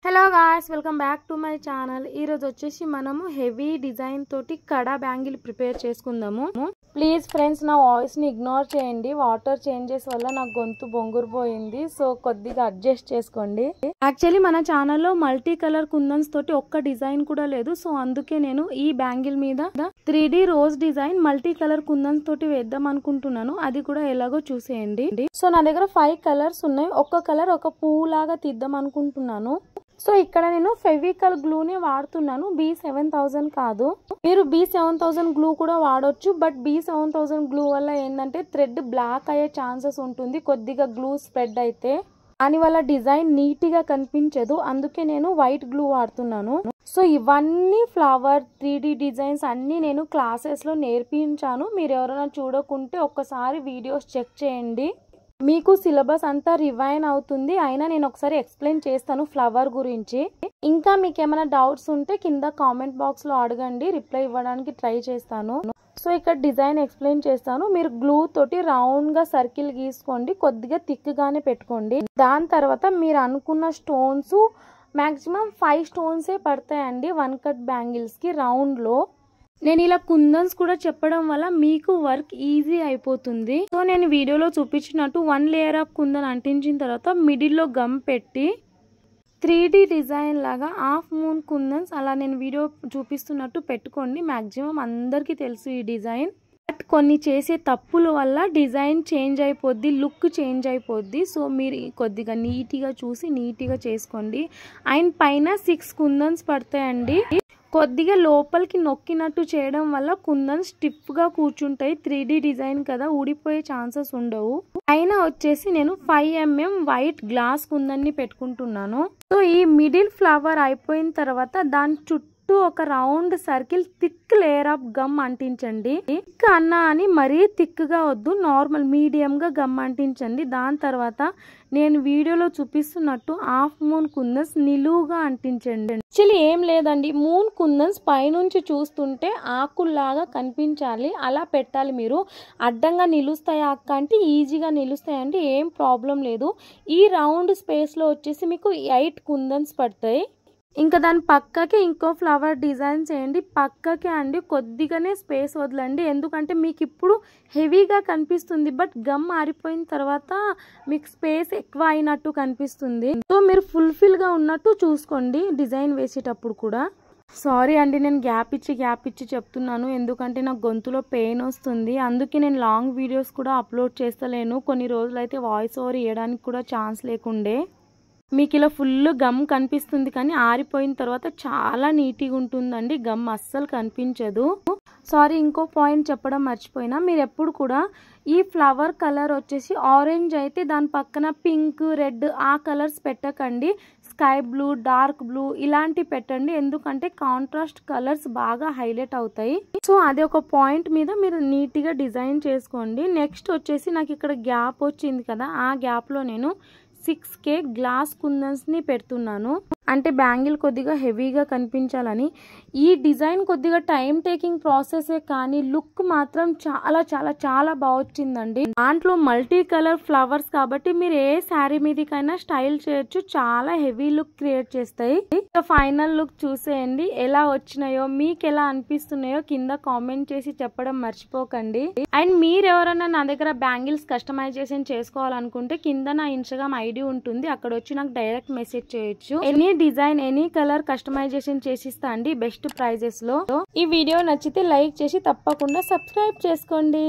Hello guys, welcome back to my channel. ఈ రోజు వచ్చేసి మనము హెవీ డిజైన్ తోటి కడా బ్యాంగిల్ ప్రిపేర్ చేసుకుందాము. ప్లీజ్ ఫ్రెండ్స్, నా వాయిస్ ని ఇగ్నోర్ చేయండి. వాటర్ చేంజెస్ వల్ల నా గొంతు బొంగురుపోయింది, సో కొద్దిగా అడ్జస్ట్ చేసుకోండి. యాక్చువల్లీ మన ఛానల్లో మల్టీ కలర్ కుందన్స్ తోటి ఒక్క డిజైన్ కూడా లేదు, సో అందుకే నేను ఈ బ్యాంగిల్ మీద 3D rose design multi colour kundans తోటి వేద్దాం అనుకుంటున్నాను. అది కూడా ఎలాగో చూసేయండి. సో నా దగ్గర 5 కలర్స్ ఉన్నాయి. ఒక్క కలర్ ఒక పువ్వు లాగా తీద్దాం అనుకుంటున్నాను. సో ఇక్కడ నేను ఫెవికల్ గ్లూనే వాడుతున్నాను, B7000 కాదు. మీరు B7000 గ్లూ కూడా వాడొచ్చు, బట్ B7000 గ్లూ వల్ల ఏంటంటే థ్రెడ్ బ్లాక్ అయ్యే ఛాన్సెస్ ఉంటుంది కొద్దిగా గ్లూ స్ప్రెడ్ అయితే. దానివల్ల డిజైన్ నీట్గా కనిపించదు, అందుకే నేను వైట్ గ్లూ వాడుతున్నాను. సో ఇవన్నీ ఫ్లవర్ 3D డిజైన్స్ అన్నీ నేను క్లాసెస్లో నేర్పించాను. మీరు ఎవరైనా చూడకుంటే ఒక్కసారి వీడియోస్ చెక్ చేయండి, మీకు సిలబస్ అంతా రివైన్ అవుతుంది. అయినా నేను ఒకసారి ఎక్స్ప్లెయిన్ చేస్తాను ఫ్లవర్ గురించి. ఇంకా మీకు ఏమైనా డౌట్స్ ఉంటే కింద కామెంట్ బాక్స్లో అడగండి, రిప్లై ఇవ్వడానికి ట్రై చేస్తాను. సో ఇక్కడ డిజైన్ ఎక్స్ప్లెయిన్ చేస్తాను. మీరు గ్లూ తోటి రౌండ్గా సర్కిల్ గీసుకోండి, కొద్దిగా థిక్గానే పెట్టుకోండి. దాని తర్వాత మీరు అనుకున్న స్టోన్స్ మ్యాక్సిమం 5 స్టోన్సే పడతాయండి 1 కట్ బ్యాంగిల్స్కి రౌండ్లో. నేను ఇలా కుందన్స్ కూడా చెప్పడం వల్ల మీకు వర్క్ ఈజీ అయిపోతుంది. సో నేను వీడియోలో చూపించినట్టు 1 లేయర్ ఆఫ్ కుందన్ అంటించిన తర్వాత మిడిల్లో గమ్ పెట్టి 3D డిజైన్ లాగా హాఫ్ మూన్ కుందన్స్ అలా నేను వీడియో చూపిస్తున్నట్టు పెట్టుకోండి. మ్యాక్సిమం అందరికీ తెలుసు ఈ డిజైన్, బట్ కొన్ని చేసే తప్పుల వల్ల డిజైన్ చేంజ్ అయిపోద్ది, లుక్ చేంజ్ అయిపోద్ది. సో మీరు కొద్దిగా నీట్గా చూసి నీట్గా చేసుకోండి. అండ్ పైన 6 కుందన్స్ పడతాయండి. కొద్దిగా లోపలికి నొక్కినట్టు చేయడం వల్ల కుందన్ స్టిఫ్గా కూర్చుంటాయి. 3D డిజైన్ కదా, ఊడిపోయే ఛాన్సెస్ ఉండవు. పైన వచ్చేసి నేను 5 mm వైట్ గ్లాస్ కుందన్ని పెట్టుకుంటున్నాను. సో ఈ మిడిల్ ఫ్లవర్ అయిపోయిన తర్వాత దాని చుట్టూ ఒక round circle thick layer of gum అంటించండి. థిక్ అన్నా అని మరీ థిక్గా వద్దు, నార్మల్ మీడియంగా గమ్ అంటించండి. దాని తర్వాత నేను వీడియోలో చూపిస్తున్నట్టు హాఫ్ మూన్ కుందన్స్ నిలువుగా అంటించండి. యాక్చువల్లీ ఏం లేదండి, మూన్ కుందన్స్ పైనుంచి చూస్తుంటే ఆకుల్లాగా కనిపించాలి, అలా పెట్టాలి. మీరు అడ్డంగా నిలుస్తాయా అక్క అంటే ఈజీగా నిలుస్తాయండి, ఏం ప్రాబ్లం లేదు. ఈ రౌండ్ స్పేస్లో వచ్చేసి మీకు 8 కుందన్స్ పడతాయి. ఇంకా దాని పక్కకి ఇంకో ఫ్లవర్ డిజైన్ చేయండి. పక్కకి అండి కొద్దిగానే స్పేస్ వదలండి, ఎందుకంటే మీకు ఇప్పుడు హెవీగా కనిపిస్తుంది, బట్ గమ్ ఆరిపోయిన తర్వాత మీకు స్పేస్ ఎక్కువ అయినట్టు కనిపిస్తుంది. సో మీరు ఫుల్ఫిల్గా ఉన్నట్టు చూసుకోండి డిజైన్ వేసేటప్పుడు కూడా. సారీ అండి, నేను గ్యాప్ ఇచ్చి చెప్తున్నాను, ఎందుకంటే నాకు గొంతులో పెయిన్ వస్తుంది. అందుకే నేను లాంగ్ వీడియోస్ కూడా అప్లోడ్ చేస్తలేను. కొన్ని రోజులైతే వాయిస్ ఓవర్ ఇవ్వడానికి కూడా ఛాన్స్ లేకుండే. మీకు ఇలా ఫుల్ గమ్ కనిపిస్తుంది, కానీ ఆరిపోయిన తర్వాత చాలా నీట్గా ఉంటుందండి, గమ్ అస్సలు కనిపించదు. సారీ, ఇంకో పాయింట్ చెప్పడం మర్చిపోయినా, మీరు ఎప్పుడు కూడా ఈ ఫ్లవర్ కలర్ వచ్చేసి ఆరెంజ్ అయితే దాని పక్కన పింక్, రెడ్ ఆ కలర్స్ పెట్టకండి. స్కై బ్లూ, డార్క్ బ్లూ ఇలాంటి పెట్టండి, ఎందుకంటే కాంట్రాస్ట్ కలర్స్ బాగా హైలైట్ అవుతాయి. సో అది ఒక పాయింట్ మీద మీరు నీట్గా డిజైన్ చేసుకోండి. నెక్స్ట్ వచ్చేసి నాకు ఇక్కడ గ్యాప్ వచ్చింది కదా, ఆ గ్యాప్లో నేను 6K గ్లాస్ కుందన్స్ ని పెడుతున్నాను, అంటే బ్యాంగిల్ కొద్దిగా హెవీగా కనిపించాలని. ఈ డిజైన్ కొద్దిగా టైం టేకింగ్ ప్రాసెసే, కానీ లుక్ మాత్రం చాలా చాలా చాలా బాగా వచ్చిందండి. దాంట్లో మల్టీ కలర్ ఫ్లవర్స్ కాబట్టి మీరు ఏ శారీ మీదకైనా స్టైల్ చేయొచ్చు, చాలా హెవీ లుక్ క్రియేట్ చేస్తాయి. ఫైనల్ లుక్ చూసేయండి, ఎలా వచ్చినాయో మీకు ఎలా అనిపిస్తున్నాయో కింద కామెంట్ చేసి చెప్పడం మర్చిపోకండి. అండ్ మీరు ఎవరైనా నా దగ్గర బ్యాంగిల్స్ కస్టమైజేషన్ చేసుకోవాలనుకుంటే కింద నా ఇన్స్టాగ్రామ్ ఐడి ఉంటుంది, అక్కడ వచ్చి నాకు డైరెక్ట్ మెసేజ్ చేయొచ్చు. Any design any colour customisation చేసిస్తా అండి బెస్ట్ ప్రైజెస్ లో. ఈ వీడియో నచ్చితే లైక్ చేసి తప్పకుండా సబ్స్క్రైబ్ చేసుకోండి.